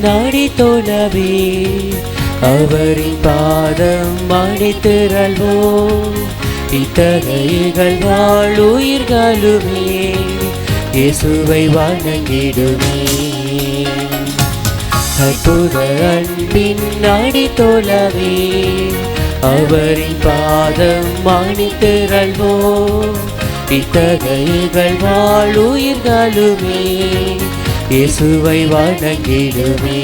நாடி தோழவே அவரின் பாதம் அணித்திரள்வோம். இத்தகைகள் வாழுயிர்களுமே இயேசுவை வணங்கிடுமே. அற்புத அன்பின் நாடி தோழவே அவரின் பாதம் அணித்திரள்வோம். இத்தகைகள் வாழுயிர்களுமே இயேசுவை வணங்கிடுமே.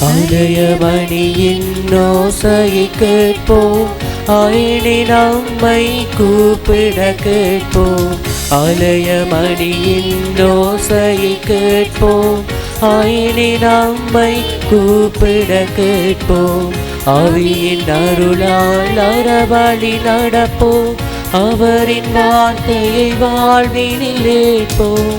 ஆலயமணியின் ஓசையை கேட்போம், ஆயினின் நம்மை கூப்பிட கேட்போம். ஆலயமணியின் ஓசையை கேட்போம், ஆயினின் நம்மை கூப்பிட கேட்போம். ஆவியின் அருளால் அறவழி நடப்போம், அவரின் வார்த்தையை வாழ்வினில் ஏற்போம்.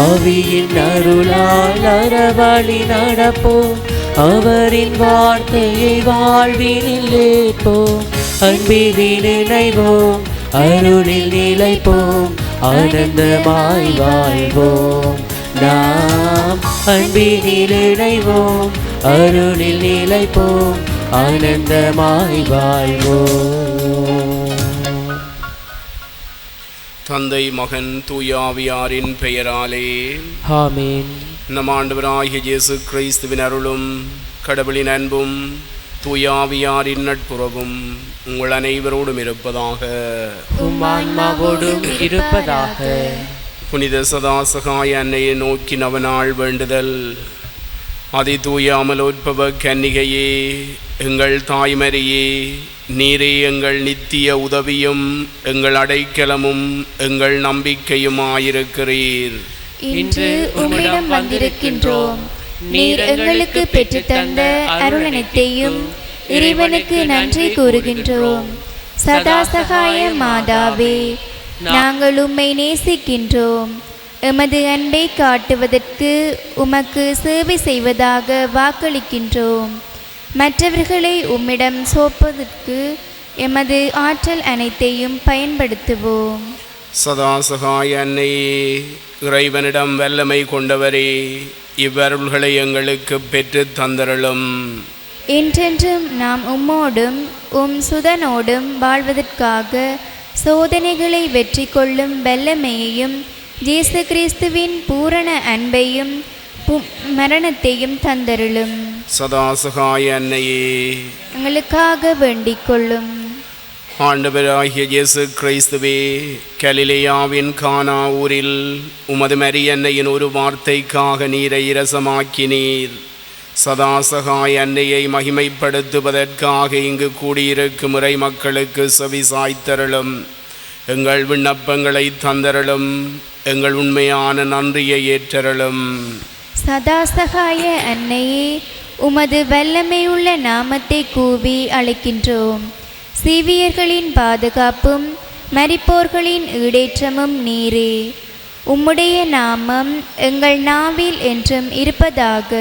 ஆவியின் அருளால் அறவழி நடப்போம், அவரின் வார்த்தையை வாழ்வினில் ஏற்போம். அன்பில் நினைவோம், அருளில் நிலைப்போம், ஆனந்தமாய் வாழ்வோம். நாம் அன்பில் இணைவோம், அருளில் நிலைப்போம், ஆனந்தமாய் வாழ்வோம். தந்தை மகன் தூயாவியாரின் பெயராலே ஆமென். நம் ஆண்டவராகிய இயேசு கிறிஸ்துவின் அருளும் கடவுளின் அன்பும் தூயாவியாரின் நட்புறவும் உங்கள் அனைவரோடும் இருப்பதாக. உம் ஆன்மாவோடும் இருப்பதாக. புனித சதாசகாய அன்னையை நோக்கி நவநாள் வேண்டுதல். அதி தூய அமலோற்பவ கன்னிகையே, எங்கள் தாய்மரியே, நீரே எங்கள் நித்திய உதவியும் எங்கள் அடைக்கலமும் எங்கள் நம்பிக்கையுமாயிருக்கிறீர். இன்று உம்மிடம் வந்திருக்கின்றோம். நீர் எங்களுக்கு பெற்றுத்தந்த அருளனைத்தையும் இறைவனுக்கு நன்றி கூறுகின்றோம். சதாசகாய மாதாவே, நாங்கள் உம்மை நேசிக்கின்றோம். எமது அன்பை காட்டுவதற்கு உமக்கு சேவை செய்வதாக வாக்களிக்கின்றோம். மற்றவர்களை உம்மிடம் சோப்பதற்கு எமது ஆற்றல் அனைத்தையும் பயன்படுத்துவோம். சதாசகாய அன்னையே, இறைவனிடம் வல்லமை கொண்டவரே, இவ்வருள்களை எங்களுக்கு பெற்று தந்தருளும். என்றென்றும் நாம் உம்மோடும் உம் சுதனோடும் வாழ்வதற்காக சோதனைகளை வெற்றி கொள்ளும் வல்லமையையும் இயேசு கிறிஸ்துவின் பூரண அன்பையும் மரணத்தையும் தந்தருளும். சதாசகாய அன்னையே, எங்களுக்காக வேண்டிக் கொள்ளும். ஆண்டவராகிய இயேசு கிறிஸ்துவே, கலிலேயாவின் கானா ஊரில் உமது மரியன்னையின் ஒரு வார்த்தைக்காக நீரை இரசமாக்கினீர். சதாசகாய அன்னையை மகிமைப்படுத்துவதற்காக இங்கு கூடியிருக்கும் இறை மக்களுக்கு செவி சாய்த்தருளும். எங்கள் விண்ணப்பங்களை தந்தருளும். எங்கள் உண்மையான நன்றியை ஏற்றருளும். சதாசகாய அன்னையே, உமது வல்லமையுள்ள நாமத்தை கூவி அழைக்கின்றோம். சீவியர்களின் பாதுகாப்பும் மரிப்போர்களின் ஈடேற்றமும் நீரே. உம்முடைய நாமம் எங்கள் நாவில் என்றும் இருப்பதாக.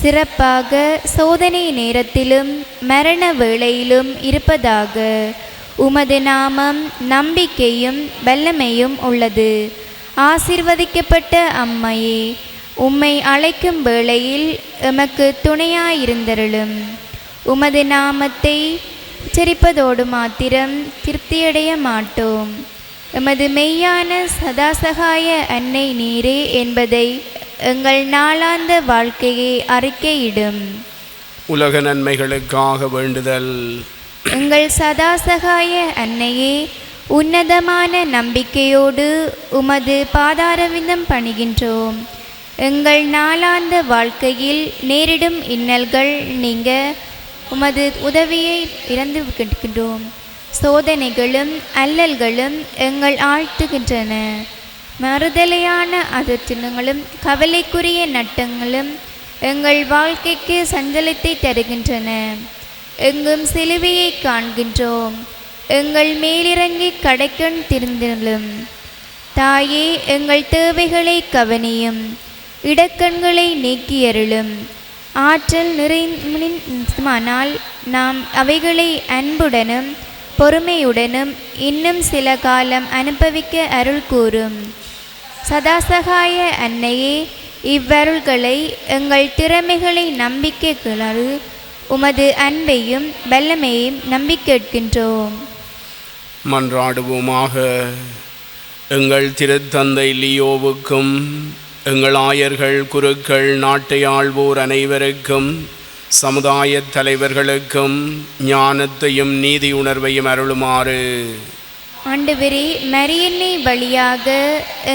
சிறப்பாக சோதனை நேரத்திலும் மரண வேளையிலும் இருப்பதாக. உமது நாமம் நம்பிக்கையும் வல்லமையும் உள்ளது. ஆசீர்வதிக்கப்பட்ட அம்மையே, உம்மை அழைக்கும் வேளையில் எமக்கு துணையாயிருந்தருளும். உமது நாமத்தை உச்சரிப்பதோடு மாத்திரம் திருப்தியடைய மாட்டோம். எமது மெய்யான சதாசகாய அன்னை நீரே என்பதை எங்கள் நாளாந்த வாழ்க்கையை அறிக்கையிடும். உலக நன்மைகளுக்காக வேண்டுதல். எங்கள் சதாசகாய அன்னையே, உன்னதமான நம்பிக்கையோடு உமது பாதாரவிந்தம் பணிகின்றோம். எங்கள் நாளாந்த வாழ்க்கையில் நேரிடும் இன்னல்கள் நீங்க உமது உதவியை இறந்து கேட்கின்றோம். சோதனைகளும் அல்லல்களும் எங்கள் ஆழ்த்துகின்றன. மறுதலையான அதிர்ச்சிகளும் கவலைக்குரிய நட்டங்களும் எங்கள் வாழ்க்கைக்கு சஞ்சலத்தை தருகின்றன. எங்கும் சிலுவையை காண்கின்றோம். எங்கள் மேலிறங்கி கடைக்கண் திருந்தலும். தாயே, எங்கள் தேவைகளை கவனியும், இடக்கண்களை நீக்கியருளும். ஆற்றல் நிறைமானால் நாம் அவைகளை அன்புடனும் பொறுமையுடனும் இன்னும் சில காலம் அனுபவிக்க அருள் கூறும். சதாசகாய அன்னையே, இவ்வருள்களை எங்கள் திறமைகளை நம்பிக்கைக்குள் உமது அன்பையும் வல்லமையையும் நம்பிக்கேட்கின்றோம். மன்றாடுவோமாக. எங்கள் திருத்தந்தை லியோவுக்கும் எங்கள் ஆயர்கள், குருக்கள், நாட்டை ஆள்வோர் அனைவருக்கும், சமுதாய தலைவர்களுக்கும் ஞானத்தையும் நீதி உணர்வையும் அருளுமாறு. ஆண்டவரே, மரியன்னை வழியாக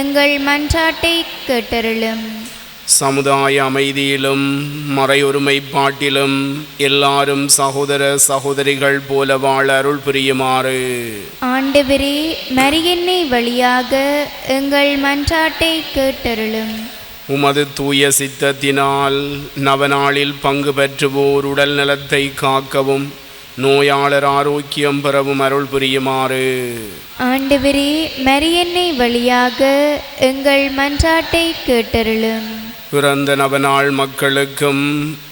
எங்கள் மன்றாட்டை கேட்டருளும். சமுதாய அமைதியிலும் மறையொருமைப்பாட்டிலும் எல்லாரும் சகோதர சகோதரிகள் போல வாழ அருள் புரியுமாறு. ஆண்டவரே, மரியன்னை வழியாக எங்கள் மன்றாட்டை கேட்டருளும். உமது தூய சித்தத்தினால் நவநாளில் பங்கு பெற்றுவோர் உடல் நலத்தை காக்கவும் நோயாளர் ஆரோக்கியம் பெறவும் அருள் புரியுமாறு. ஆண்டவரே, மரியன்னை வழியாக எங்கள் மன்றாட்டை கேட்டருளும். பிறந்த நவநாள் மக்களுக்கும்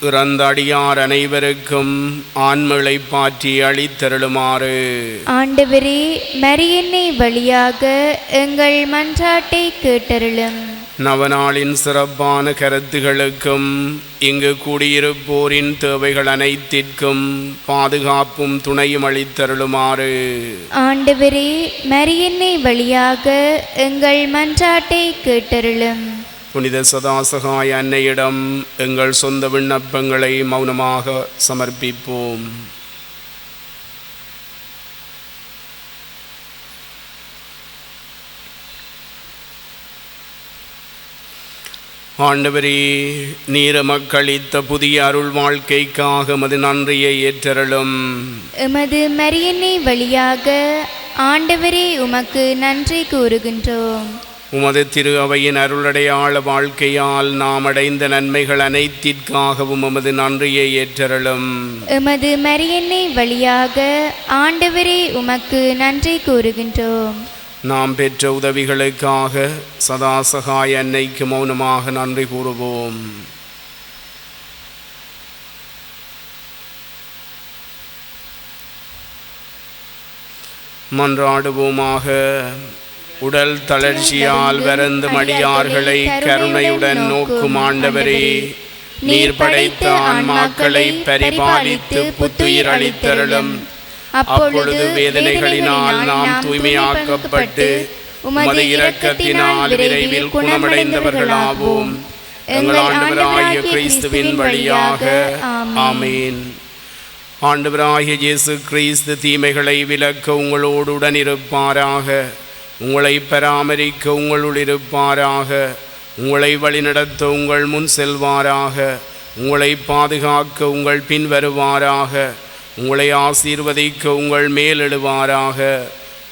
இறந்த அடியார் அனைவருக்கும் ஆன்மகளை பாற்றி அளித்தருளுமாறு. ஆண்டவரே, மரியன்னை வழியாக எங்கள் மன்றாட்டை கேட்டருளும். நவநாளின் சிறப்பான கருத்துகளுக்கும் இங்கு கூடியிருப்போரின் தேவைகள் அனைத்திற்கும் பாதுகாப்பும் துணையும் அளித்தருளுமாறு. ஆண்டவரே, மரியன்னை வழியாக எங்கள் மன்றாட்டை கேட்டருளும். புனித சதாசகாய அன்னையிடம் எங்கள் சொந்த விண்ணப்பங்களை மௌனமாக சமர்ப்பிப்போம். ஆண்டவரே, நீர் மக்களித்த புதிய அருள் வாழ்க்கைக்காக எமது நன்றியை ஏற்றருளும். எமது மரியன்னை வழியாக ஆண்டவரே உமக்கு நன்றி கூறுகின்றோம். உமது திரு அவையின் அருளடையாள வாழ்க்கையால் நாம் அடைந்த நன்மைகள் அனைத்திற்காகவும் உமது நன்றியை ஏற்றருளும். எமது மரியன்னை வழியாக ஆண்டவரே உமக்கு நன்றி கூறுகின்றோம். நாம் பெற்ற உதவிகளுக்காக சதாசகாய அன்னைக்கு மௌனமாக நன்றி கூறுவோம். மன்றாடுவோமாக. உடல் தளர்ச்சியால் வருந்தும் அடியார்களை கருணையுடன் நோக்கும் ஆண்டவரே, நீர் படைத்த ஆன்மாக்களை பரிபாலித்து புத்துயிர் அளித்தருளும். அப்பொழுது வேதனைகளினால் நாம் தூய்மையாக்கப்பட்டு உமது இரக்கத்தினால் விரைவில் குணமடைந்தவர்களாவோம். எங்கள் ஆண்டவராகிய கிறிஸ்துவின் வழியாக. ஆமேன். ஆண்டவராகிய இயேசு கிறிஸ்து தீமைகளை விலக்க உங்களோடு உடன் இருப்பாராக. உங்களை பராமரிக்க உங்களுள் இருப்பாராக. உங்களை வழிநடத்த உங்கள் முன் செல்வாராக. உங்களை பாதுகாக்க உங்கள் பின் வருவாராக. உங்களை ஆசீர்வதிக்க உங்கள் மேலெழுவாராக.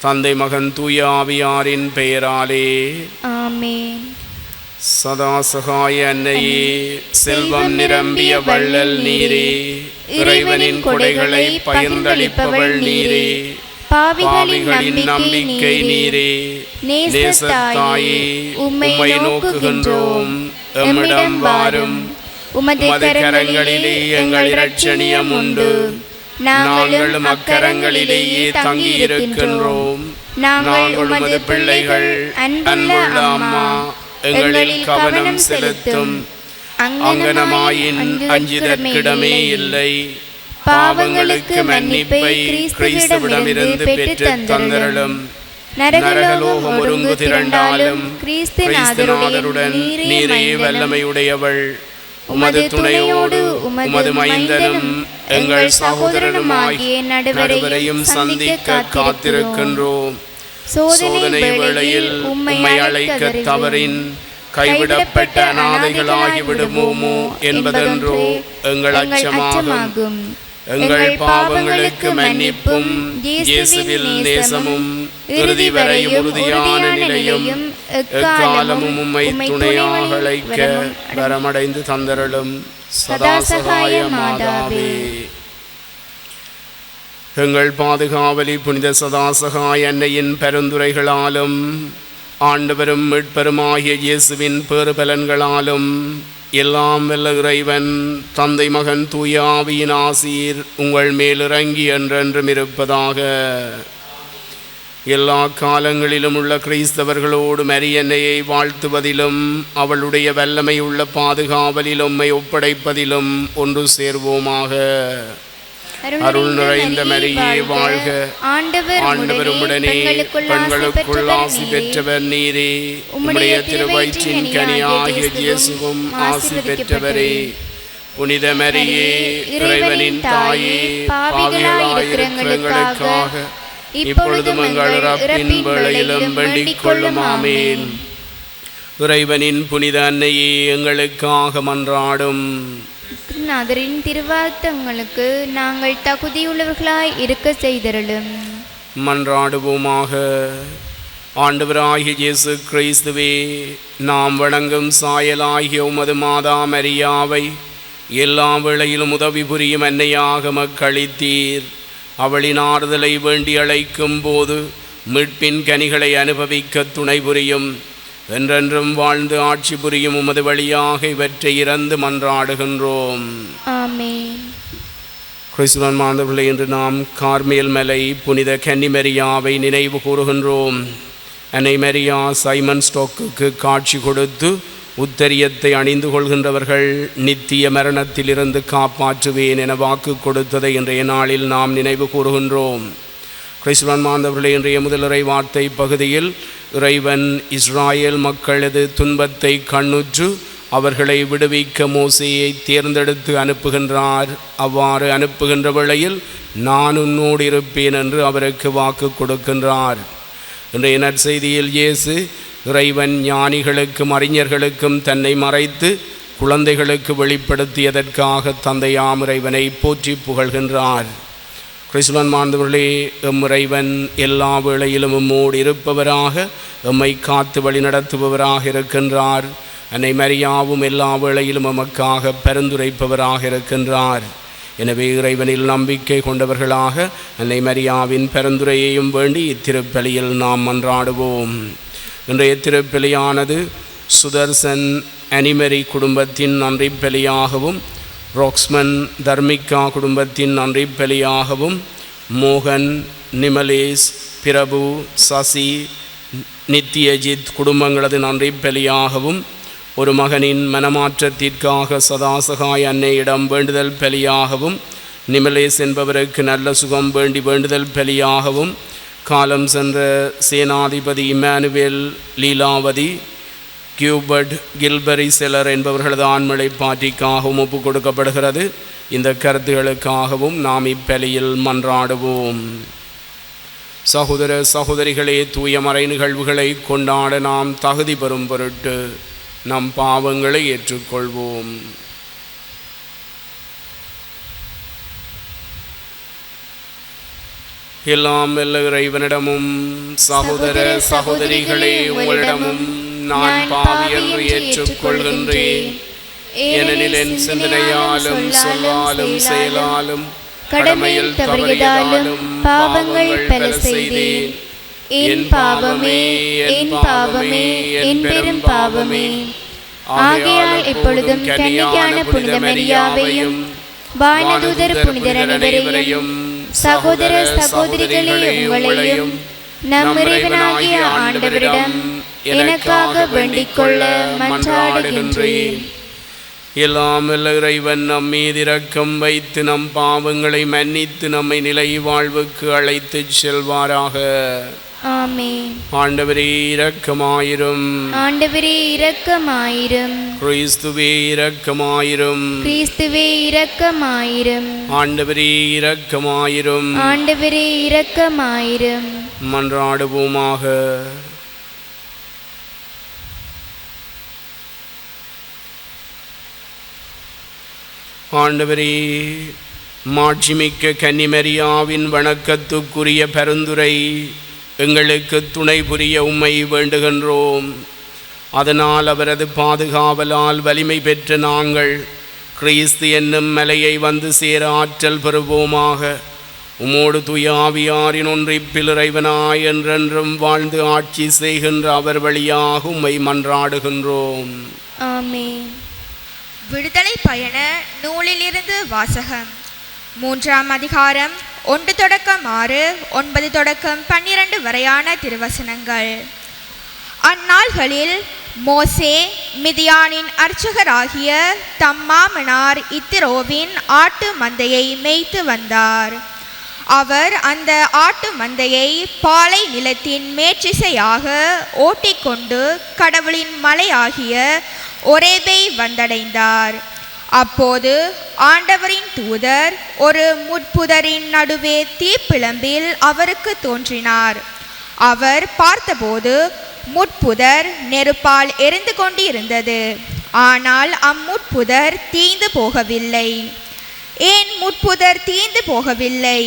தந்தை, மகன், தூய ஆவியாரின் பெயராலே ஆமென். சதாசகாய அன்னையே, செல்வம் நிரம்பிய வள்ளல் நீரே, இறைவனின் கொடைகளை பகிர்ந்தளிப்பவள் நீரே, பாவிகளின் நம்பிக்கை நீரே, நேசத்தாயே, உம்மை நோக்குகின்றோம். எம்மிடம் வாரும். உமது கரங்களிலே எங்கள் இரட்சணியம் உண்டு. நாங்களும் அக்கரங்களிலேயே தங்கியிருக்கின்றோம். நாங்கள் உமது பிள்ளைகள். அன்புள்ள அம்மா, எங்களில் கவனம் செலுத்தும். அங்கனமாயின் அஞ்சுதற்கிடமே இல்லை. பாவங்களுக்கு மன்னிப்பை கிறிஸ்துவிடமிருந்து பெற்று தந்தருளும். நரகலோகம் ஒருங்கு திரண்டாலும் கிறிஸ்துநாதருடன் நீரே வல்லமையுடையவள். உமது துணையோடு உமது மைந்தனும் எங்கள் சகோதரனுமாகிய நடுவரையும் சந்திக்க காத்திருக்கின்றோம். சோதனை வேளையில் உம்மை அழைக்க தவறின் கைவிடப்பட்ட அநாதைகளாகி விடுமோமோ என்பதென்றோ எங்கள் அச்சமாகும். எங்கள் பாவங்களுக்கு மன்னிப்பும் இயேசுவில் நேசமும் இறுதி வரையும் உறுதியான நிலையும் எக்காலமும் உம்மை துணையாக அழைக்க வரமடைந்து தந்தருளும். சதாசகாய மாதாவே. எங்கள் பாதுகாவலி புனித சதாசகாய அன்னையின் பரிந்துரைகளாலும் ஆண்டவரும் மீட்பெருமாகிய இயேசுவின் பேறுபலன்களாலும் எல்லாம் வல்ல இறைவன் தந்தை மகன் தூய ஆவியின் ஆசீர் உங்கள் மேல் இறங்கி என்றென்றும் இருப்பதாக. எல்லா காலங்களிலும் உள்ள கிறிஸ்தவர்களோடு மரியன்னையை வாழ்த்துவதிலும் அவளுடைய வல்லமை உள்ள பாதுகாவலில் உம்மை ஒப்படைப்பதிலும் ஒன்று சேர்வோமாக. அருள் நிறைந்த மரியே வாழ்க, ஆண்டவர் உம்முடனே, பெண்களுக்குள் ஆசி பெற்றவர் நீரே, உம்முடைய திருவயிற்றின் கனியாகிய இயேசுவும் ஆசி பெற்றவரே. புனித மரியே, இறைவனின் தாயே, பாவிகளாயிருக்கிறவர்களுக்காக இப்பொழுதும் எங்கள் இறப்பின் வேளையிலும் வேண்டிக் கொள்ளும். ஆமேன். இறைவனின் புனித அன்னையே, எங்களுக்காக மன்றாடும். நாதரின் திருவார்த்தங்களுக்கு நாங்கள் தகுதியுள்ளவர்களாய் இருக்க செய்தருளும். மன்றாடுவோமாக. ஆண்டவராகிய இயேசு கிறிஸ்துவே, நாம் வணங்கும் சாயலாகிய உமது மாதா மரியாவை எல்லா வேளையிலும் உதவி புரியும் அன்னையாக மக்களித்தீர். அவளின் ஆறுதலை வேண்டி அழைக்கும் போது மீட்பின் கனிகளை அனுபவிக்க துணை புரியும். என்றென்றும் வாழ்ந்து ஆட்சி புரியும் உமது வழியாக இவற்றை இறந்து மன்றாடுகின்றோம். ஆமென். கிறிஸ்துவன் மாந்தவர்களே, இன்று நாம் கார்மேல் மலை புனித கன்னிமரியாவை நினைவு கூறுகின்றோம். அன்னை மரியா சைமன் ஸ்டோக்குக்கு காட்சி கொடுத்து உத்தரியத்தை அணிந்து கொள்கின்றவர்கள் நித்திய மரணத்திலிருந்து காப்பாற்றுவேன் என வாக்கு கொடுத்ததை இன்றைய நாளில் நாம் நினைவு கூறுகின்றோம். கிறிஸ்துவன் மாந்தவர்களே, இன்றைய முதலுரை வார்த்தை பகுதியில் இறைவன் இஸ்ராயேல் மக்களது துன்பத்தை கண்ணுற்று அவர்களை விடுவிக்க மோசேயை தேர்ந்தெடுத்து அனுப்புகின்றார். அவ்வாறு அனுப்புகின்ற வேளையில் நான் உன்னோடு இருப்பேன் என்று அவருக்கு வாக்கு கொடுக்கின்றார். இன்றைய நற்செய்தியில் இயேசு இறைவன் ஞானிகளுக்கும் அறிஞர்களுக்கும் தன்னை மறைத்து குழந்தைகளுக்கு வெளிப்படுத்தியதற்காக தந்தையாம் இறைவனை போற்றி புகழ்கின்றார். கிறிஸ்துவன் மாந்தவர்களே, எம் இறைவன் எல்லா வேளையிலும் உம்மோடு இருப்பவராக, எம்மை காத்து வழி நடத்துபவராக இருக்கின்றார். அன்னை மரியாவும் எல்லா வேளையிலும் எமக்காக பரிந்துரைப்பவராக இருக்கின்றார். எனவே இறைவனில் நம்பிக்கை கொண்டவர்களாக அன்னை மரியாவின் பரிந்துரையையும் வேண்டி இத்திருப்பலியில் நாம் மன்றாடுவோம். இன்றைய திருப்பலியானது சுதர்சன் அனிமரி குடும்பத்தின் நன்றி பலியாகவும், ரோக்ஸ்மன் தர்மிகா குடும்பத்தின் நன்றி பலியாகவும், மோகன், நிமலேஷ், பிரபு, சசி, நித்யஜித் குடும்பங்களது நன்றி பலியாகவும், ஒரு மகனின் மனமாற்றத்திற்காக சதாசகாய் அன்னையிடம் வேண்டுதல் பலியாகவும், நிமலேஷ் என்பவருக்கு நல்ல சுகம் வேண்டி வேண்டுதல் பலியாகவும், காலம் சென்ற சேனாதிபதி இமானுவேல், லீலாவதி, கியூபர்ட், கில்பரி செலர் என்பவர்களது ஆண்மலை பாட்டிக்காகவும் ஒப்பு கொடுக்கப்படுகிறது. இந்த கருத்துகளுக்காகவும் நாம் இப்பலியில் மன்றாடுவோம். சகோதர சகோதரிகளே, தூய மறை நிகழ்வுகளை கொண்டாட நாம் தகுதி பெறும் பொருட்டு நம் பாவங்களை ஏற்றுக்கொள்வோம். எல்லாம் வல்ல இறைவனிடமும் சகோதர சகோதரிகளே உங்களிடமும் நான் பாவி என்று ஏற்றுக்கொள்கின்றேன். ஏனெனில் என் சிந்தனையாலும் சொல்லாலும் செயலாலும் கடமையில் தவறியதாலும் பாவங்கள் பல செய்தேன். என் பாவமே, என் பாவமே, என் பெரும் பாவமே. ஆகையால் எப்பொழுதும் கன்னிகையான புனித மரியாவையும் வானதூதர் புனிதர் அனைவரையும் சகோதர சகோதரிகளே உங்களையும் நம் இறைவனாகிய ஆண்டவரிடம் எனக்காக வேண்டிக் கொள்ள மன்றாடுகின்றேன். எல்லாம் வல்ல இறைவன் நம் மீது இரக்கம் வைத்து நம் பாவங்களை மன்னித்து நம்மை நிலை வாழ்வுக்கு அழைத்துச் செல்வாராக. ஆமென். ஆண்டவரே இரக்கமாயிரும். ஆண்டவரே இரக்கமாயிரும். கிறிஸ்துவே இரக்கமாயிரும். கிறிஸ்துவே இரக்கமாயிரும். ஆண்டவரே இரக்கமாயிரும். ஆண்டவரே இரக்கமாயிரும். மன்றாடுவோமாக. ஆண்டவரே, மாட்சிமிக்க கன்னிமரியாவின் வணக்கத்துக்குரிய பரிந்துரை எங்களுக்கு துணை புரிய உம்மை வேண்டுகின்றோம். அதனால் அவரது பாதுகாவலால் வலிமை பெற்ற நாங்கள் கிறிஸ்து என்னும் மலையை வந்து சேர ஆற்றல் பெறுவோமாக. உம்மோடு தூய ஆவியாரின் ஒன்றிப்பில் இறைவனாய் என்றென்றும் வாழ்ந்து ஆட்சி செய்கின்ற அவர் வழியாக உம்மை மன்றாடுகின்றோம். ஆமென். விடுதலை பயண நூலிலிருந்து வாசகம். 3ஆம் அதிகாரம் 1 தொடக்கம் 6, 9 தொடக்கம் 12 வரையான திருவசனங்கள். அந்நாள்களில் மோசே மிதியானின் அர்ச்சகராகிய தம் மாமனார் இத்திரோவின் ஆட்டு மந்தையை மேய்த்து வந்தார். அவர் அந்த ஆட்டு மந்தையை பாலை நிலத்தின் மேற்றிசையாக ஓட்டிக்கொண்டு கடவுளின் மலையாகிய ஒரேபை வந்தடைந்தார். அப்போது ஆண்டவரின் தூதர் ஒரு முட்புதரின் நடுவே தீப்பிழம்பில் அவருக்கு தோன்றினார். அவர் பார்த்தபோது முட்புதர் நெருப்பால் எரிந்து கொண்டிருந்தது. ஆனால் அம்முட்புதர் தீந்து போகவில்லை. ஏன் முட்புதர் தீந்து போகவில்லை?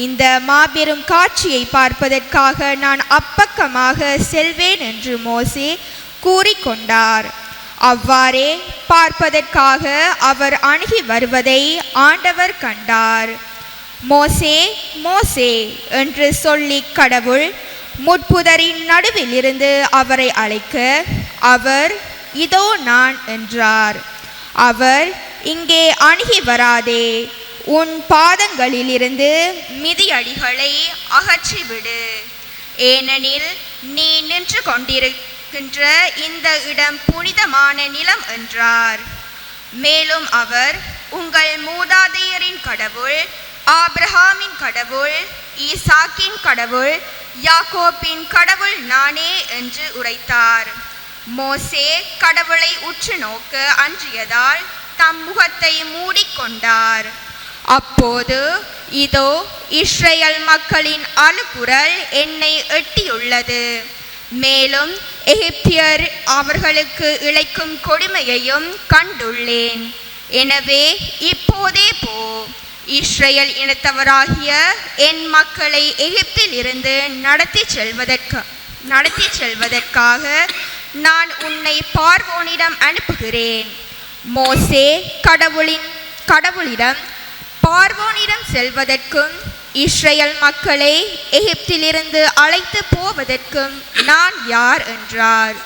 இந்த மாபெரும் காட்சியை பார்ப்பதற்காக நான் அப்பக்கமாக செல்வேன் என்று மோசே கூறிக்கொண்டார். அவ்வாறே பார்ப்பதற்காக அவர் அணுகி வருவதை ஆண்டவர் கண்டார். மோசே மோசே என்று சொல்லி கடவுள் முட்புதரின் நடுவில் இருந்து அவரை அழைக்க அவர் இதோ நான் என்றார். அவர் இங்கே அணுகி வராதே, உன் பாதங்களிலிருந்து மிதியடிகளை அகற்றிவிடு, ஏனெனில் நீ நின்று கொண்டிருக்கின்ற இந்த இடம் புனிதமான நிலம் என்றார். மேலும் அவர் உங்கள் மூதாதையரின் கடவுள், ஆபிரகாமின் கடவுள், ஈசாக்கின் கடவுள், யாக்கோப்பின் கடவுள் நானே என்று உரைத்தார். மோசே கடவுளை உற்று நோக்க அஞ்சியதால் தம் முகத்தை மூடிக்கொண்டார். அப்போது இதோ இஸ்ரேல் மக்களின் அழுகுரல் என்னை எட்டியுள்ளது. மேலும் எகிப்தியர் அவர்களுக்கு இழைக்கும் கொடுமையையும் கண்டுள்ளேன். எனவே இப்போதே போ, இஸ்ரேல் இனத்தவராகிய என் மக்களை எகிப்தில் இருந்து நடத்தி செல்வதற்காக நான் உன்னை பார்வோனிடம் அனுப்புகிறேன். மோசே கடவுளிடம் பார்வோனிடம் செல்வதற்கும் இஸ்ரேல் மக்களை எகிப்திலிருந்து அழைத்து போவதற்கும் நான் யார் என்றார்.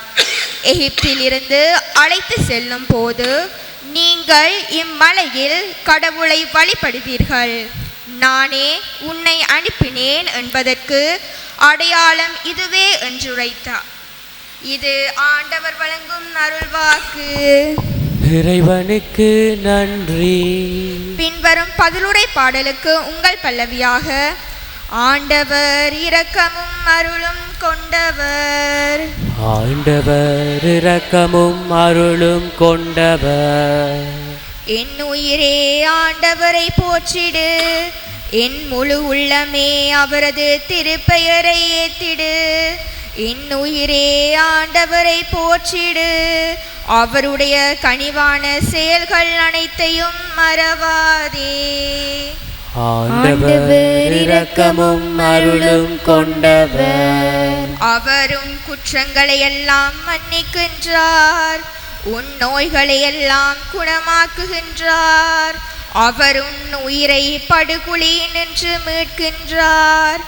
எகிப்திலிருந்து அழைத்து செல்லும் போது நீங்கள் இம்மலையில் கடவுளை வழிபடுவீர்கள். நானே உன்னை அனுப்பினேன் என்பதற்கு அடையாளம் இதுவே என்றுரைத்தார். இது ஆண்டவர் வழங்கும் அருள்வாக்கு. இறைவனுக்கு நன்றி. பின்வரும் பதிலுரை பாடலுக்கு உங்கள் பல்லவியாக ஆண்டவர் இரக்கமும் அருளும் கொண்டவர். ஆண்டவர் இரக்கமும் அருளும் கொண்டவர். என் உயிரே ஆண்டவரை போற்றிடு, என் முழு உள்ளமே அவரது திருப்பெயரை ஏத்திடு. என் உயிரே ஆண்டவரை போற்றிடு, அவருடைய கனிவான செயல்கள் அனைத்தையும் மறவாதே. ஆண்டவர் இரக்கமும் அருளும் கொண்டவர். அவரும் குற்றங்களை எல்லாம் மன்னிக்கின்றார், உன் நோய்களை எல்லாம் குணமாக்குகின்றார். அவர் உன் உயிரை படுகுழி நின்று மீட்கின்றார்.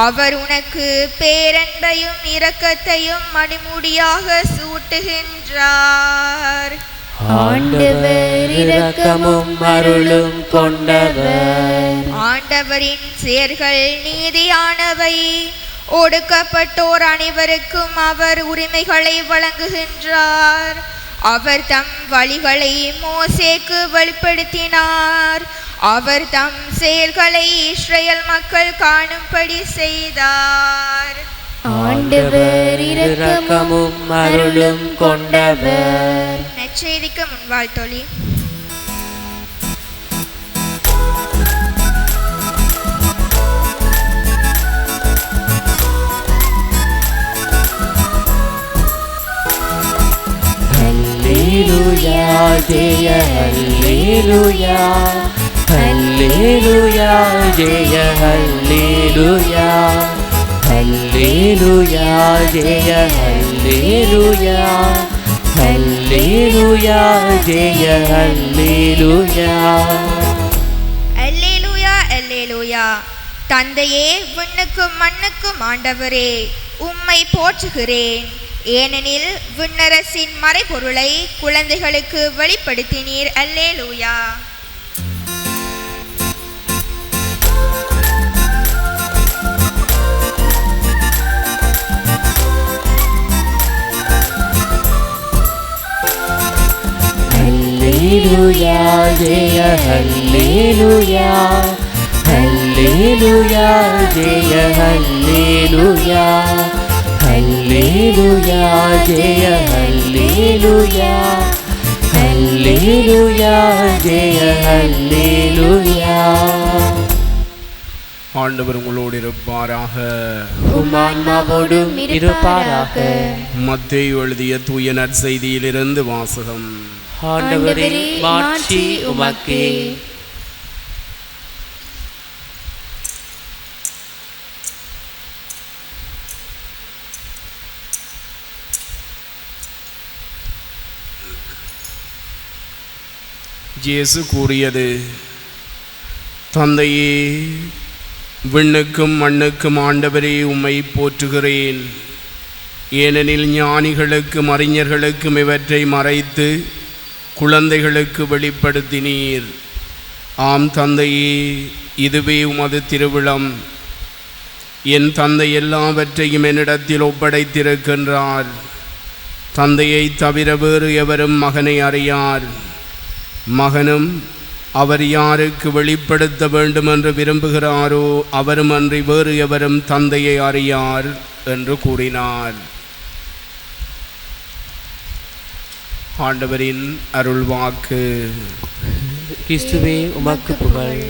அவர் உனக்கு பேரன்பையும் இரக்கத்தையும் மடிமுடியாக சூட்டுகின்றார். ஆண்டவர் இரக்கமும் அருளும் கொண்டவர். ஆண்டவரின் செயல்கள் நீதியானவை, ஒடுக்கப்பட்டோர் அனைவருக்கும் அவர் உரிமைகளை வழங்குகின்றார். அவர் தம் வழிகளை மோசேக்கு வெளிப்படுத்தினார். அவர் தம் செயல்களை இஸ்ரேல் மக்கள் காணும்படி செய்தார். ஆண்டவர் இரக்கமும் அருளும் கொண்டவர். நற்செய்திக்கு முன்வாழ்த்தொலி. ஹல்லேலூயா ஜெய ஹல்லேலூயா, ஹல்லேலூயா ஜெய ஹல்லேலூயா, ஹல்லேலூயா ஜெய ஹல்லேலூயா, ஹல்லேலூயா ஜெய ஹல்லேலூயா. அல்லேலூயா அல்லேலூயா. தந்தையே, விண்ணுக்கும் மண்ணுக்கும் ஆண்டவரே, உம்மை போற்றுகிறேன். ஏனெனில் விண்ணரசின் மறைபொருளை குழந்தைகளுக்கு வெளிப்படுத்தினீர். அல்லேலூயா. Hallelujah, Jaya, Hallelujah, Hallelujah, Jaya, Hallelujah, Hallelujah, Jaya, Hallelujah, Hallelujah, Jaya, Hallelujah. ஆண்டவர் உங்களோடு இருப்பாராக. உம் ஆன்மாவோடும் இருப்பாராக. மத்தேயு எழுதிய தூய நற்செய்தியிலிருந்து வாசகம். ஆண்டவரே, மாட்சி உமக்கே. இயேசு கூறியது: தந்தையே, விண்ணுக்கும் மண்ணுக்கும் ஆண்டவரே, உம்மை போற்றுகிறேன். ஏனெனில் ஞானிகளுக்கும் அறிஞர்களுக்கும் இவற்றை மறைத்து குழந்தைகளுக்கு வெளிப்படுத்தினீர். ஆம் தந்தையே, இதுவே உமது திருவிழம். என் தந்தை எல்லாவற்றையும் என்னிடத்தில் ஒப்படைத்திருக்கின்றார். தந்தையை தவிர வேறு எவரும் மகனை அறியார். மகனும் அவர் யாருக்கு வெளிப்படுத்த வேண்டும் என்று விரும்புகிறாரோ அவரும் அன்றி வேறு எவரும் தந்தையை அறியார் என்று கூறினார். ஆண்டவரின் அருள்வாக்கு. கிறிஸ்துவே, உமக்கு புகழ்.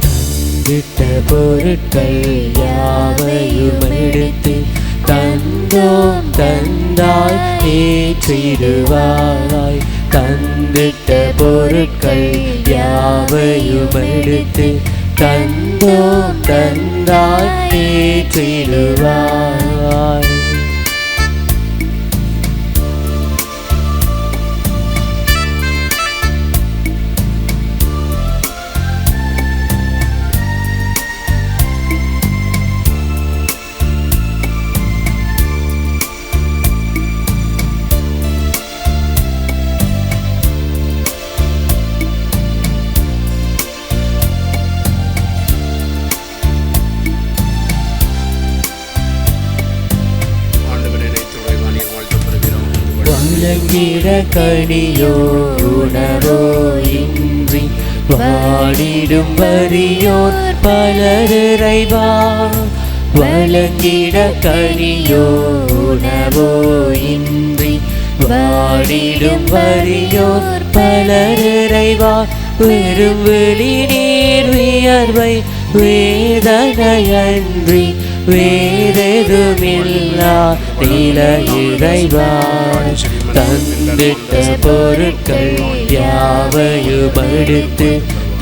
தந்திட்ட பொருட்கள் யாவையும் எடுத்து தந்தோம் தந்தாய் ஏற்றிடுவாய். தந்திட்ட பொருட்கள் யாவையும் எடுத்து தந்தோம் தந்தாய் ஏற்றிடுவாய். வழங்கிட கனியோ உணவோ இன்றி வாடிடும் வறியோர் பலரிறைவா. வழங்கிட கனியோ உணவோ இன்றி வாடிடும் வறியோர் பலரிறைவா. வெறும் வெளி நீர் வியர்வை வேதனையன்றி வேறெதுமில்லா நில இறைவா. தந்திட்ட பொருட்கள் யாவையும் எடுத்து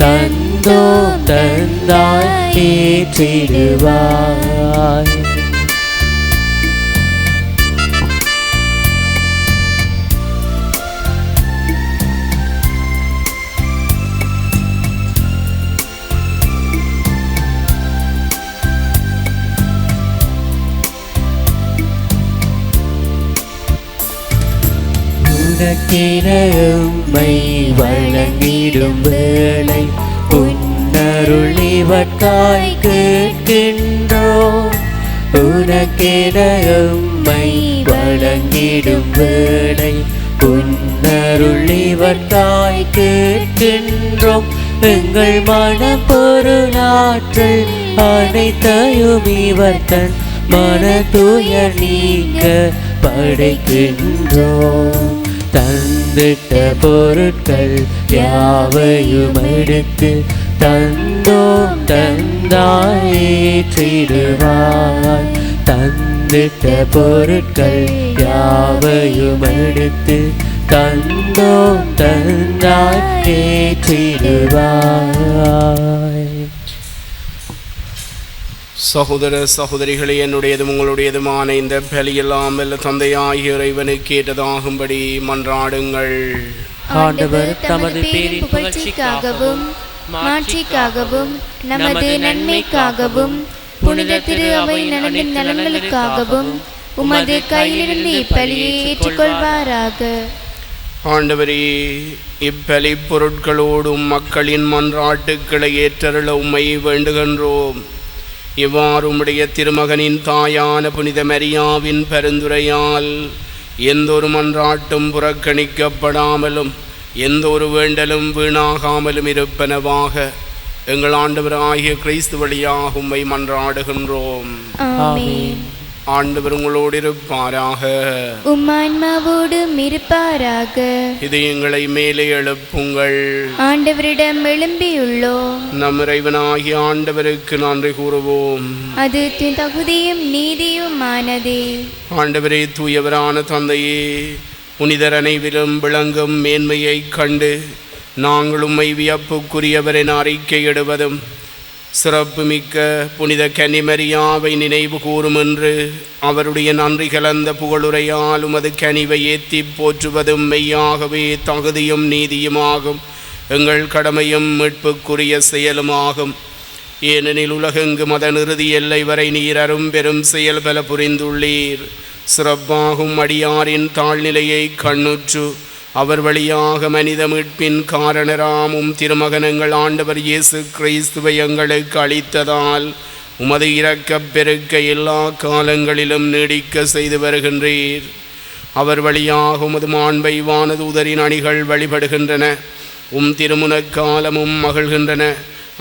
தந்தோம் தந்தாய் ஏற்றிடுவாய். உனக்கென உம்மை வழங்கிடும் வேளை உன்னருள் இவற்காய் கேட்கின்றோம். உனக்கென உம்மை வழங்கிடும் வேளை உன்னருள் இவற்காய் கேட்கின்றோம். எங்கள் மனம் பொருளாற்றல் அனைத்தையும் இவர்தன் மன துயர் நீக்க படைக்கின்றோம். தந்திட்ட பொருட்கள் யாவையும் எடுத்து தந்தோம் தந்தாய் ஏற்றிடுவாய். தந்திட்ட பொருட்கள் யாவையும் எடுத்து தந்தோம் தந்தாய் ஏற்றிடுவாய். சகோதர சகோதரிகளே, என்னுடையதும் உங்களுடையதுமான இந்த பலியெல்லாம் வல்ல தந்தையாகிய இறைவனுக்கு ஏற்றதாகும்படி மன்றாடுங்கள். ஆண்டவர் தமது பேரின் புகழ்ச்சிக்காகவும் மாட்சிக்காகவும் நமது நன்மைக்காகவும் புனித திரு அவை நடக்கும் நலன்களுக்காகவும் உமது கையிலிருந்து இப்பலியை ஏற்றுக்கொள்வாராக. ஆண்டவரே, இப்பலி பொருட்களோடும் மக்களின் மன்றாட்டுக்களை ஏற்றருள உம்மை வேண்டுகின்றோம். இவ்வாறு உம்முடைய திருமகனின் தாயான புனித மரியாவின் பரிந்துரையால் எந்த ஒரு மன்றாட்டும் புறக்கணிக்கப்படாமலும் எந்த ஒரு வேண்டலும் வீணாகாமலும் இருப்பனவாக எங்கள் ஆண்டவராகிய கிறிஸ்து வழியாக உம்மை மன்றாடுகின்றோம். ஆமென். ஆண்டவர் உங்களோடு இருப்பாராக. உம் ஆன்மாவோடும் இருப்பாராக. இதயங்களை மேலே எழுப்புங்கள். ஆண்டவரிடம் எழும்பியுள்ளோம். நம் இறைவனாகிய ஆண்டவருக்கு நன்றி கூறுவோம். அது தகுதியும் நீதியுமானதே. ஆண்டவரே, தூயவரான தந்தையே, புனிதர் அனைவரும் விளங்கும் மேன்மையை கண்டு நாங்கள் உம்மை வியப்புக்குரியவர் என அறிக்கையிடுவதும் சிறப்புமிக்க புனித கன்னிமரியாவை நினைவு கூறும் என்று அவருடைய நன்றி கலந்த புகழுரையால் உமது கனிவை ஏற்றி போற்றுவதும் மெய்யாகவே தகுதியும் நீதியுமாகும், எங்கள் கடமையும் மீட்புக்குரிய செயலுமாகும். ஏனெனில் உலகெங்கு மத நிறுதி எல்லை வரை நீர் அரும் பெரும் செயல் பல புரிந்துள்ளீர். சிறப்பாகும் அடியாரின் தாழ்நிலையை கண்ணுற்று அவர் வழியாக மனித மீட்பின் காரணராமும் திருமகனங்கள் ஆண்டவர் இயேசு கிறிஸ்துவை எங்களுக்கு அளித்ததால் உமது இரக்கப் பெருக்க எல்லா காலங்களிலும் நீடிக்க செய்து வருகின்றீர். அவர் வழியாக உமது மாண்பை வானதூதரின் அணிகள் வழிபடுகின்றன, திருமுனக்காலமும் மகிழ்கின்றன.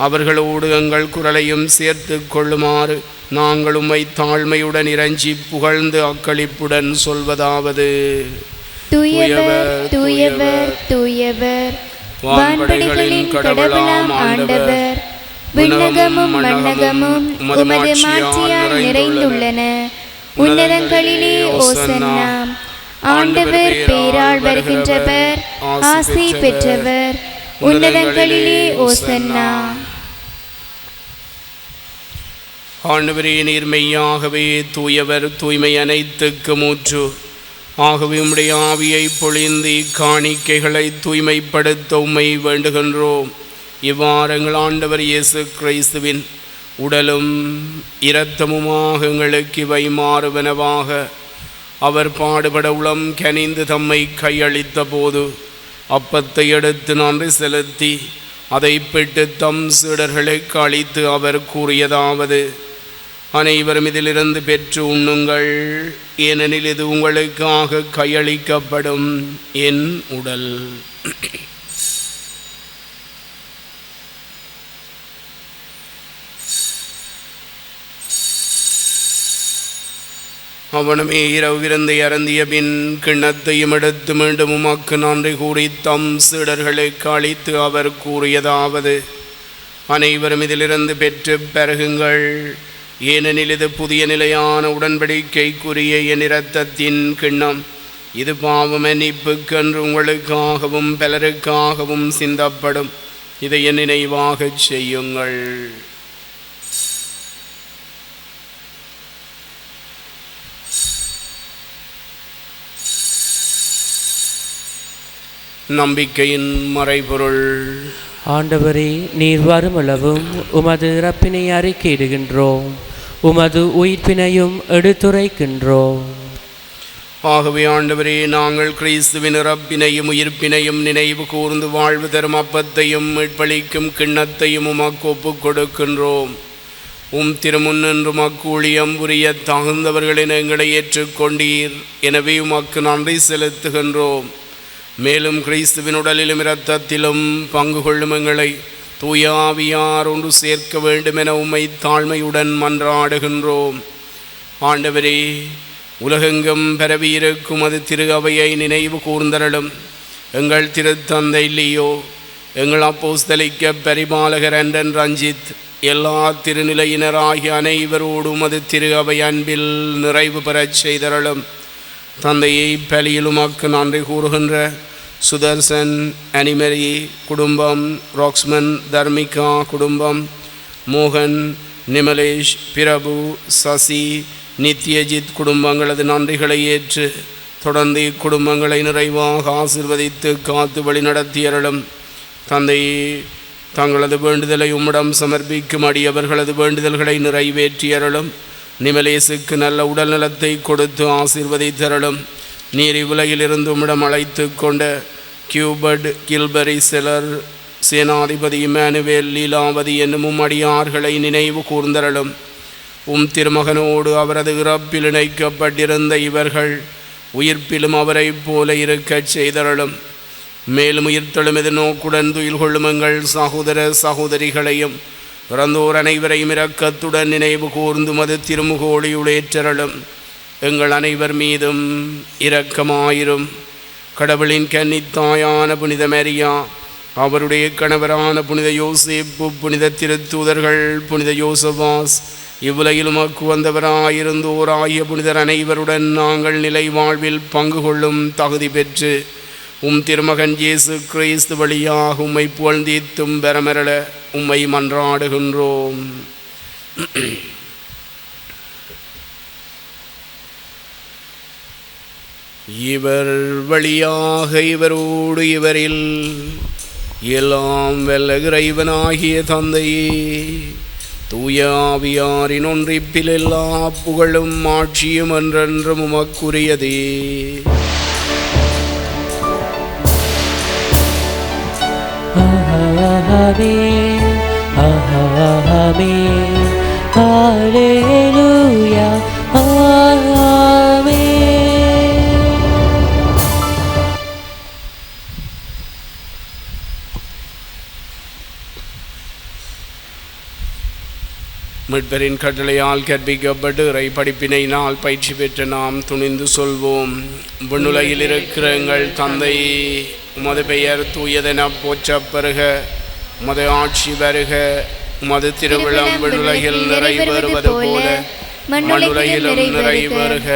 அவர்களோடு எங்கள் குரலையும் சேர்த்து கொள்ளுமாறு நாங்கள் உம்மை தாழ்மையுடன் இறைஞ்சி புகழ்ந்து அக்களிப்புடன் சொல்வதாவது: தூயவர் தூயவர் தூயவர், வான்படைகளின் கடவுளாம் ஆண்டவர், விண்ணகமும் மண்ணகமும் உமது மாட்சியால் நிறைந்துள்ளன. உன்னதங்களிலே ஓசன்னா. ஆண்டவர் பேரால் வருகின்றவர் ஆசி பெற்றவர். உன்னதங்களிலே ஓசன்னா. ஆண்டவரே, நீர் மெய்யாகவே தூயவர், தூய்மை அனைத்துக்கு மூச்சு. ஆகவே உம்முடைய ஆவியை பொழிந்து காணிக்கைகளை தூய்மைப்படுத்த உம்மை வேண்டுகின்றோம். இவ்வாறங்கள் ஆண்டவர் இயேசு கிறிஸ்துவின் உடலும் இரத்தமுமாக எங்களுக்கு இவை மாறுவனவாக. அவர் பாடுபட உளம் கனிந்து தம்மை கையளித்த போது அப்பத்தை எடுத்து நன்றி செலுத்தி அதை பெற்று தம் சீடர்களுக்கு அளித்து அவர் கூறியதாவது: அனைவரும் இதிலிருந்து பெற்று உண்ணுங்கள், ஏனெனில் இது உங்களுக்காக கையளிக்கப்படும் என் உடல். அவனுமே இரவு விருந்தை அருந்திய பின் கிண்ணத்தையும் எடுத்து மீண்டும் உமக்கு நன்றி கூறி தம் சீடர்களுக்கு அளித்து அவர் கூறியதாவது: அனைவரும் இதிலிருந்து பெற்று பருகுங்கள், ஏனெனில் இது புதிய நிலையான உடன்படிக்கைக்குரிய என் இரத்தத்தின் கிண்ணம். இது பாவ மன்னிப்புக்கென்று உங்களுக்காகவும் பலருக்காகவும் சிந்தப்படும். இதை என் நினைவாகச் செய்யுங்கள். நம்பிக்கையின் மறைபொருள். ஆண்டவரே, நீர் வருமளவும் உமது இறப்பினை அறிக்கையிடுகின்றோம், உமது உயிர்ப்பினையும் எடுத்துரைக்கின்றோம். ஆகவே ஆண்டவரே, நாங்கள் கிறிஸ்துவின் இறப்பினையும் உயிர்ப்பினையும் நினைவு கூர்ந்து வாழ்வு தரும் அப்பத்தையும் மீட்பளிக்கும் கிண்ணத்தையும் உமக்கு ஒப்புக் கொடுக்கின்றோம். திருமுன்னின்று உமக்கு ஊழியம் புரிய தகுந்தவர்களின் எங்களை ஏற்றுக்கொண்டீர். எனவே உமக்கு நன்றி செலுத்துகின்றோம். மேலும் கிறிஸ்துவின் உடலிலும் இரத்தத்திலும் பங்கு கொள்ளும் எங்களை தூய ஆவியார் ஒன்று சேர்க்க வேண்டும் என உம்மை தாழ்மையுடன் மன்றாடுகின்றோம். ஆண்டவரே, உலகெங்கும் பரவியிருக்கும் அது திரு அவையை நினைவு கூர்ந்தருளும். எங்கள் திருத்தந்தை லியோ, எங்கள் அப்போஸ்தலிக்க பரிபாலகர் அண்டன் ரஞ்சித், எல்லா திருநிலையினராகிய அனைவரோடும் அது திரு அவை அன்பில் நிறைவு பெறச் செய்தருளும். தந்தையை பலியில் உமக்கு நன்றி கூறுகின்ற சுதர்சன், அனிமரி குடும்பம், ராக்ஸ்மன், தர்மிகா குடும்பம், மோகன், நிமலேஷ், பிரபு, சசி, நித்யஜித் குடும்பங்களது நன்றிகளை ஏற்று தொடர்ந்து இக்குடும்பங்களை நிறைவாக ஆசிர்வதித்து காத்து வழி நடத்தியருளும். தந்தை, தங்களது வேண்டுதலை உம்மிடம் சமர்ப்பிக்கும் அடியவர்களது வேண்டுதல்களை நிறைவேற்றியருளும். நிமலேசுக்கு நல்ல உடல் நலத்தை கொடுத்து ஆசீர்வதித்தருளும். நீர் இவ்வுலகிலிருந்து உம்மிடம் அழைத்து கொண்ட கியூபர்ட், கில்பரி, செலர், சேனாதிபதி இமானுவேல், லீலாவதி என்னும் அடியார்களை நினைவு கூர்ந்தருளும். திருமகனோடு அவரது இறப்பில் இணைக்கப்பட்டிருந்த இவர்கள் உயிர்ப்பிலும் அவரை போல இருக்கச் செய்தருளும். மேலும் உயிர்த்தெழும் எதிர்நோக்குடன் துயில் கொள்ளும் எங்கள் சகோதர சகோதரிகளையும் இறந்தோர் அனைவரையும் இரக்கத்துடன் நினைவு கூர்ந்து மது திருமுகோழியுளேற்றருளும். எங்கள் அனைவர் மீதும் இரக்கமாயிரும். கடவுளின் கன்னித்தாயான புனித மரியா, அவருடைய கணவரான புனித யோசேப்பு, புனித திருத்தூதர்கள், புனித யோசபாஸ், இவ்வுலகில் உமக்கு வந்தவராயிருந்தோராகிய புனிதர் அனைவருடன் நாங்கள் நிலை வாழ்வில் பங்கு கொள்ளும் தகுதி பெற்று திருமகன் இயேசு கிறிஸ்து வழியாக உம்மை புகழ்ந்தீத்தும் பெறமரள உம்மை மன்றாடுகின்றோம். இவர் வழியாக இவரோடு இவரில் எல்லாம் வல்ல இறைவனாகிய தந்தையே, தூய ஆவியாரின் ஒன்றிப்பில் எல்லா புகழும் ஆட்சியும் என்றென்றும் உமக்குரியதே. Amen, Amen, Hallelujah, Amen. மீட்பரின் கட்டளையால் கற்பிக்கப்பட்டு இறை படிப்பினையினால் பயிற்சி பெற்ற நாம் துணிந்து சொல்வோம். விண்ணுலகில் இருக்கிற எங்கள் தந்தை, உமது பெயர் தூயதென போற்றப் பெறுக. உமது ஆட்சி வருக. உமது திருவிழம் விண்ணுலகில் நிறைவேறுவது போல மண்ணுலகிலும் நிறைவேறுக.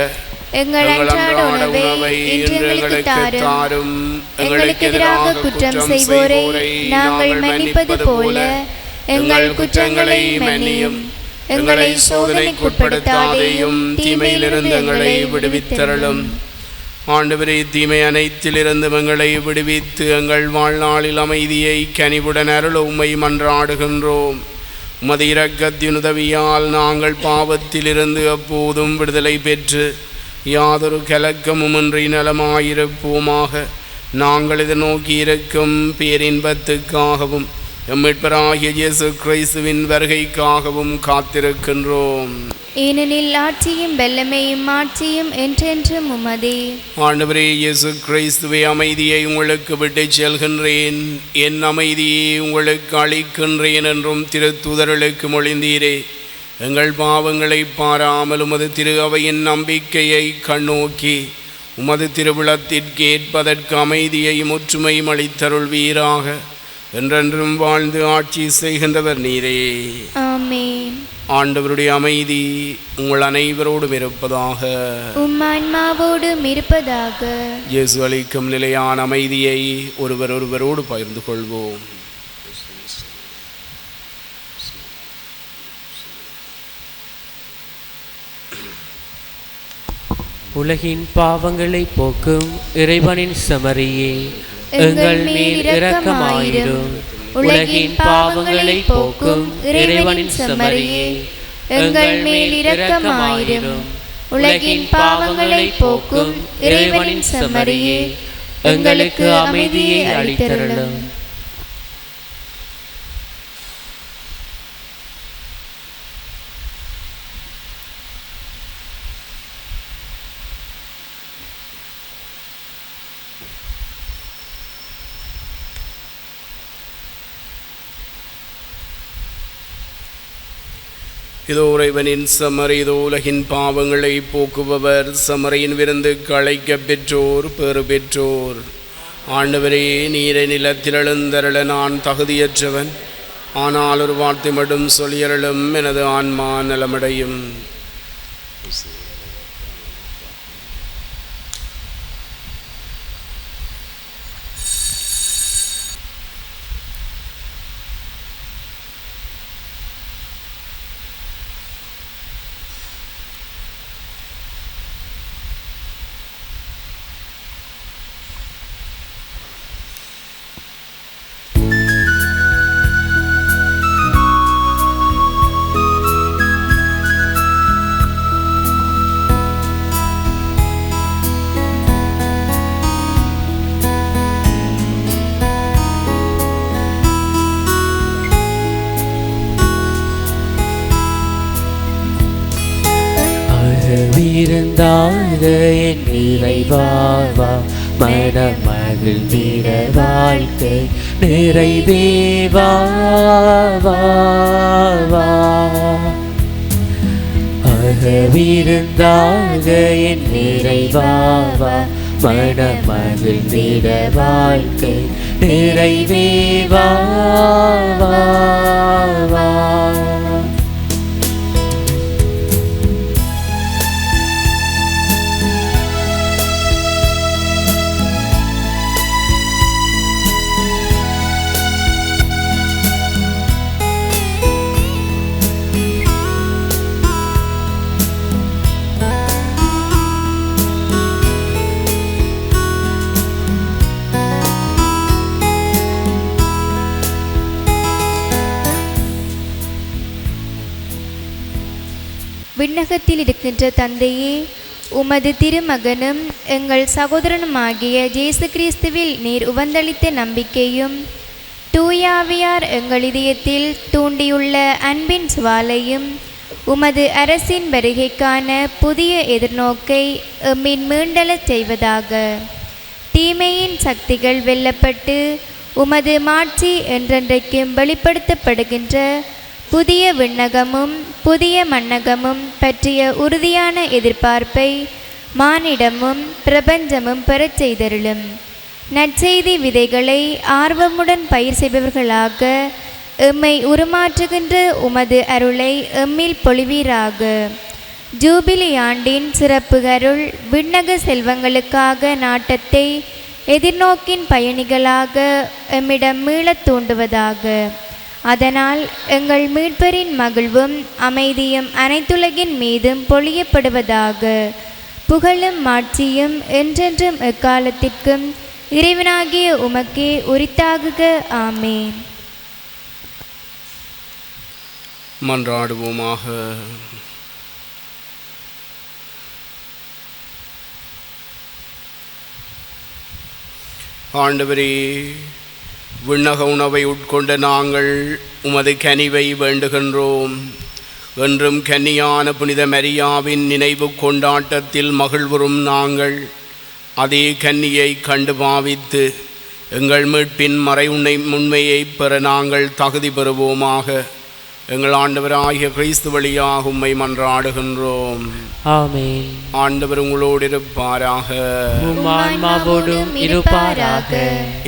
எங்கள் அன்றாட உணவை இன்று எங்களுக்கு தாரும். எங்களுக்கு எதிராக குற்றம் செய்வோரை நாங்கள் மன்னிப்பது போல எங்கள் குற்றங்களை மன்னியும். எங்களை சோதனைக்குட்படுத்தாதேயும், தீமையிலிருந்து எங்களை விடுவித்தருளும். ஆண்டவரே, தீமை அனைத்திலிருந்து எங்களை விடுவித்து எங்கள் வாழ்நாளில் அமைதியை கனிவுடன் அருள உம்மை மன்றாடுகின்றோம். உமது இரக்கத்தின் உதவியால் நாங்கள் பாவத்திலிருந்து எப்போதும் விடுதலை பெற்று யாதொரு கலக்கமுமின்றி நலமாயிருப்போமாக. நாங்கள் இதை நோக்கி இருக்கும் பேரின்பத்துக்காகவும் மீட்பராகிய இயேசு கிறிஸ்துவின் வருகைக்காகவும் காத்திருக்கின்றோம். ஏனெனில் ஆட்சியும் வல்லமையும் மாட்சியும் என்றென்றும் உமதே. ஆண்டவரே இயேசு கிறிஸ்துவே, அமைதியை உங்களுக்கு விட்டு செல்கின்றேன், என் அமைதியை உங்களுக்கு அளிக்கின்றேன் என்றும் திருத்தூதர்களுக்கு மொழிந்தீரே. எங்கள் பாவங்களை பாராமல் உமது திரு அவையின் நம்பிக்கையை கண்ணோக்கி உமது திருவிழத்திற்கு ஏற்பதற்கு அமைதியையும் ஒற்றுமையும் அளித்தருள்வீராக. என்றென்றும் வாழ்ந்து ஆட்சி செய்கின்றவர் நீரே. ஆமென். ஆண்டவருடைய அமைதி உங்கள் அனைவரோடும் இருப்பதாக. உம் ஆன்மாவோடும் இருப்பதாக. இயேசு அளிக்கும் நிலையான அமைதியை ஒருவரோடு பகிர்ந்து கொள்வோம். உலகின் பாவங்களை போக்கும் இறைவனின் செம்மறியே, எங்கள் மேல் இரக்கமாயிரும். உலகின் பாவங்களை போக்கும் இறைவனின் செம்மறியே, எங்கள் மேல் இரக்கமாயிரும். உலகின் பாவங்களை போக்கும் இறைவனின் செம்மறியே, எங்களுக்கு அமைதியை அளித்தருளும். இதோ இறைவனின் செம்மறி, இதோ உலகின் பாவங்களை போக்குபவர். செம்மறியின் விருந்துக்கு அழைக்க பெற்றோர் பேறு பெற்றோர். ஆண்டவரே, நீரை நிலத்தில் எழுந்தருள நான் தகுதியற்றவன், ஆனால் ஒரு வார்த்தை மட்டும் சொல்லியருளும், எனது ஆன்மா நலமடையும். விருந்தாக என் இறைவாவா மனமகிழ்ந்திட வாழ்க்கை நிறைவேவா விருந்தாக என் இறைவாவா மனமகிழ்ந்திட வாழ்க்கை நிறைவேவா விண்ணகத்தில் இருக்கின்ற தந்தையே, உமது திருமகனும் எங்கள் சகோதரனுமாகிய இயேசு கிறிஸ்துவில் நீர் உவந்தளித்த நம்பிக்கையும் தூயாவியார் எங்கள் இதயத்தில் தூண்டியுள்ள அன்பின் சுவாலையும் உமது அரசின் வருகைக்கான புதிய எதிர்நோக்கை எம்மின் மீண்டலச் செய்வதாக. தீமையின் சக்திகள் வெல்லப்பட்டு உமது மாட்சி என்றென்றைக்கும் வெளிப்படுத்தப்படுகின்ற புதிய விண்ணகமும் புதிய மண்ணகமும் பற்றிய உறுதியான எதிர்பார்ப்பை மானிடமும் பிரபஞ்சமும் பெறச் செய்தருளும். நற்செய்தி விதைகளை ஆர்வமுடன் பயிர் செய்பவர்களாக எம்மை உருமாற்றுகின்ற உமது அருளை எம்மில் பொழிவீராக. ஜூபிலி ஆண்டின் சிறப்பு அருள் விண்ணக செல்வங்களுக்காக நாட்டத்தை எதிர்நோக்கின் பயணிகளாக எம்மிடம் மீளத் தூண்டுவதாக. அதனால் எங்கள் மீட்பரின் மகிழ்வும் அமைதியும் அனைத்துலகின் மீதும் பொழியப்படுவதாக. புகழும் மாட்சியும் என்றென்றும் எக்காலத்திற்கும் இறைவனாகிய உமக்கே உரித்தாகுக. ஆமேன். மன்றாடுவோமாக. ஆண்டவரே, விண்ணக உணவை உட்கொண்ட நாங்கள் உமது கனிவை வேண்டுகின்றோம். என்றும் கன்னியான புனித மரியாவின் நினைவு கொண்டாட்டத்தில் மகிழ்வுறும் நாங்கள் அதே கன்னியை கண்டு பாவித்து எங்கள் மீட்பின் உண்மையை பெற நாங்கள் தகுதி பெறுவோமாக. எங்கள் ஆண்டவராகிய கிறிஸ்து வழியாக உம்மை மன்றாடுகின்றோம். ஆமென். ஆண்டவர் உங்களோடு இருப்பாராக. உம் ஆன்மாவோடும் இருப்பாராக.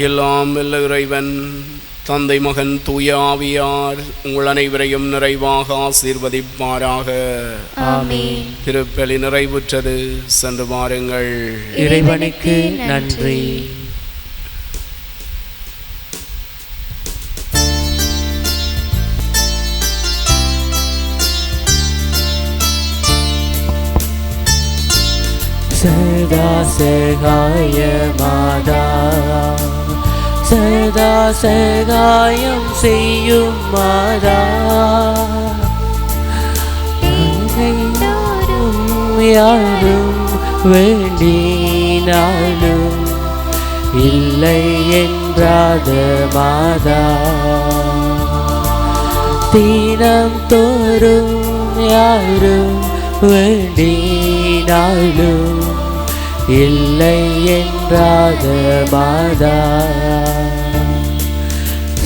எல்லாம் வல்ல இறைவன் தந்தை மகன் தூய ஆவியார் உங்கள் அனைவரையும் நிறைவாக ஆசீர்வதிப்பாராக. ஆமென். திருப்பலி நிறைவுற்றது. சென்று வாருங்கள். இறைவனுக்கு நன்றி. சதா சகாய மாதா, சதா சகாயம் செய்யும் மாதா, யாரும் வேண்டினாலும் இல்லை என்றாத மாதா, தினம் தோறும் யாரும் வேண்டினாலும் இல்லை என்றாத மாதா,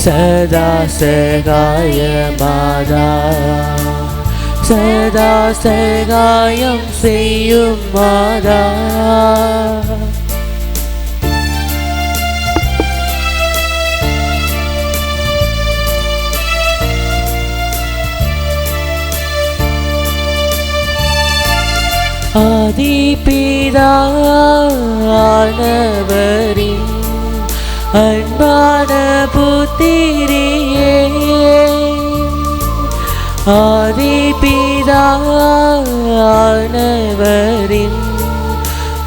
சதா சகாய மாதா, சதா சகாயம் செய்யும் மாதா. ஆதிபிதானவரின் அன்பான புத்திரியே, ஆதிபிதானவரின்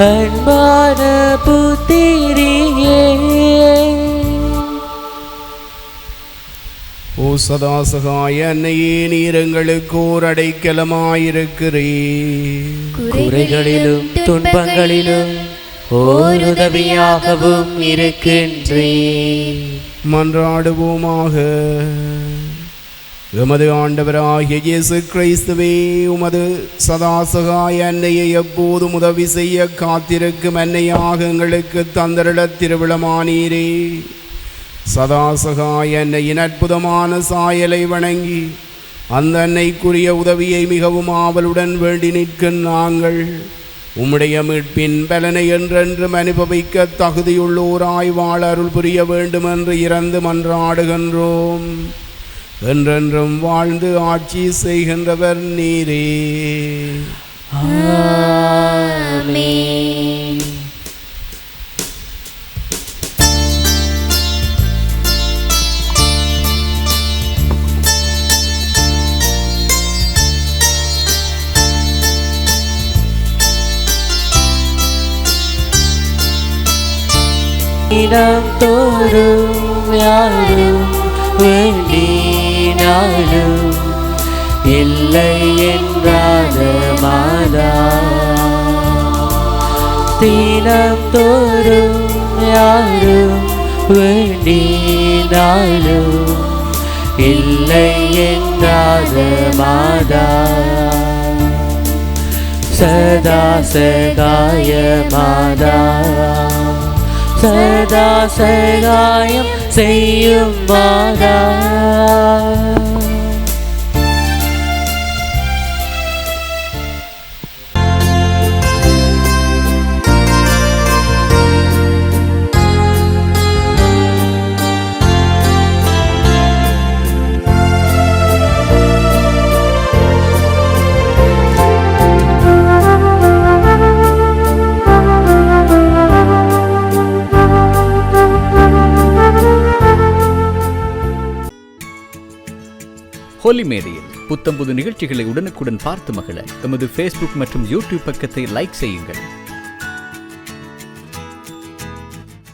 அன்பான புத்திரியே, ஓ சதாசகாய அன்னையே, நீர் எங்களுக்கு ஓர் அடைக்கலமாயிருக்கிறீர். குறைகளிலும் துன்பங்களிலும் ஓர் உதவியாகவும் இருக்கின்றீர். மன்றாடுவோமாக. எமது ஆண்டவராகிய இயேசு கிறிஸ்துவே, உமது சதாசகாய அன்னையை எப்போதும் உதவி செய்ய காத்திருக்கும் அன்னையாக எங்களுக்கு தந்தருள திருவிழமானீரே. சதாசகாய அன்னையின் அற்புதமான சாயலை வணங்கி அந்த அன்னைக்குரிய உதவியை மிகவும் ஆவலுடன் வேண்டி நிற்கும் நாங்கள் உம்முடைய மீட்பின் பலனை என்றென்றும் அனுபவிக்க தகுதியுள்ளோராய் வாழ அருள் புரிய வேண்டும் என்று இறந்து மன்றாடுகின்றோம். என்றென்றும் வாழ்ந்து ஆட்சி செய்கின்றவர் நீரே. ஆமென். இனம் தோறும் யாரும் வேண்டினாலும் இல்லை என்றாத மாதா, தினம் தோறும் யாரும் வேண்டினாலும் இல்லை என்றாத மாதா, சதா சகாய மாதா, சதா சகாயம் செய்யும் மாதா. ஹோலி மேரியில் புத்தம்புது நிகழ்ச்சிகளை உடனுக்குடன் பார்த்து மகிழ எமது ஃபேஸ்புக் மற்றும் யூடியூப் பக்கத்தை லைக் செய்யுங்கள்.